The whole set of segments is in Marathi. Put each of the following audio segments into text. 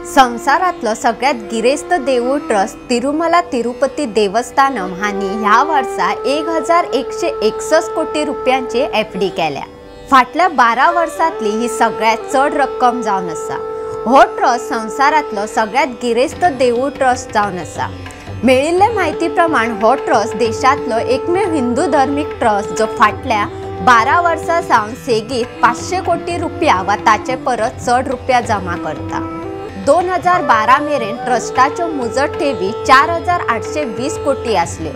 संसारातलं सगळ्यात गिरेस्त देऊळ ट्रस्ट तिरुमला तिरुपती देवस्थानम हानी ह्या वर्सा 1161 कोटी रुपयांची एफडी केल्या। फाटल्या 12 वर्षातली ही सगळ्यात चढ रक्कम जावन आसा। हो ट्रस्ट संसारातलो सगळ्यात गिरेस्त देऊळ ट्रस्ट जावन आसा। मेळिल्ले माहिती प्रमाण हो ट्रस्ट देशातलो एकमेव हिंदू धार्मिक ट्रस्ट जो फाटल्या 12 वर्सां सावन सेगीत 500 कोटी रुपया वा ताचे परत चढ रुपया जमा करता। 2012 मेरेन ट्रस्टाच्यो मुजत ठेवी 4820 कोटी आसल्यो।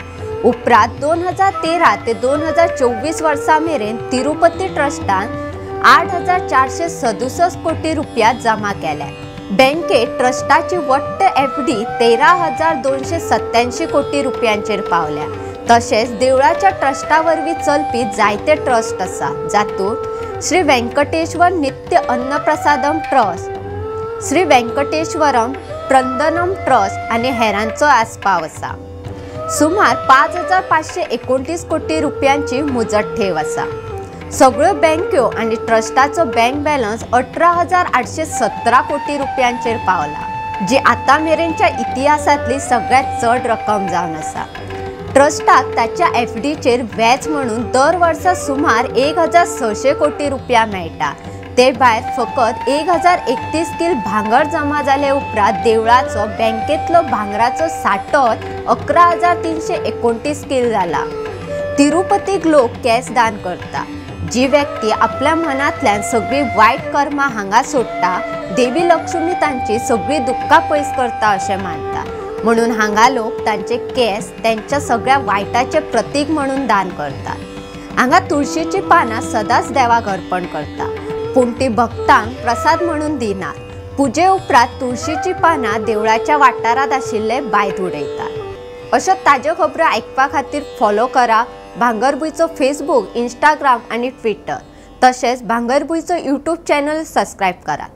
उपरांत 2013 ते 2024 वर्सा मेरेन तिरुपती ट्रस्टान 8467 कोटी रुपया जमा केल्या। बँकेत ट्रस्टाची वट्ट एफडी 13287 कोटी रुपयांचेर पावल्या। तशेंच देवळाच्या ट्रस्टा वरवीं चलपी जायते ट्रस्ट आसा, जातूंत श्री वेंकटेश्वर नित्य अन्नप्रसादम ट्रस्ट, श्री वेंकटेश्वरम प्रंदनम ट्रस्ट आनी हेरांचो आस्पाव आसा। सुमार 5529 कोटी रुपयांची मुजत ठेव आसा। सगळ्यो बँक्यो आनी ट्रस्टाचो बँक बॅलन्स 18817 कोटी रुपयांचेर पावला, जी आतां मेरेनच्या इतिहासांतली सगळ्यात चड रक्कम जावन आसा। ट्रस्टाक ताच्या एफडीचेर व्याज म्हणून दर वर्सा सुमार 1600 कोटी रुपया मेळटा। ते भायर फकत 1031 किल भांगर जमा जाले उपरांत देवळाचो बँकेतलो भांगराचो सांठो 11329 किल जाला। तिरुपतीक लोक कॅश दान करता। जी व्यक्ती आपल्या मनांतल्यान सगळी वायट कर्मां हांगा सोडटा, देवी लक्ष्मी तांची सगळी दुख्खां पयस करता अशें मानता। म्हणून हांगा लोक तांचे केस त्यांच्या सगळ्या वायटाचे प्रतीक म्हणून दान करतात। हांगा तुळशीची पानां सदांच देवाक अर्पण करता, पूण ती भक्तांक प्रसाद म्हणून दिनात। पुजे उपरांत तुळशीची पानां देवळाच्या वाठारांत आशिल्ले भायर उडयतात। अश्यो ताज्यो खबरो आयकपा खातीर फॉलो करा भांगरभूंयचो फेसबुक, इंस्टाग्राम आनी ट्विटर। तशेंच भांगरभूंयचो यूट्यूब चॅनल सबस्क्रायब करा।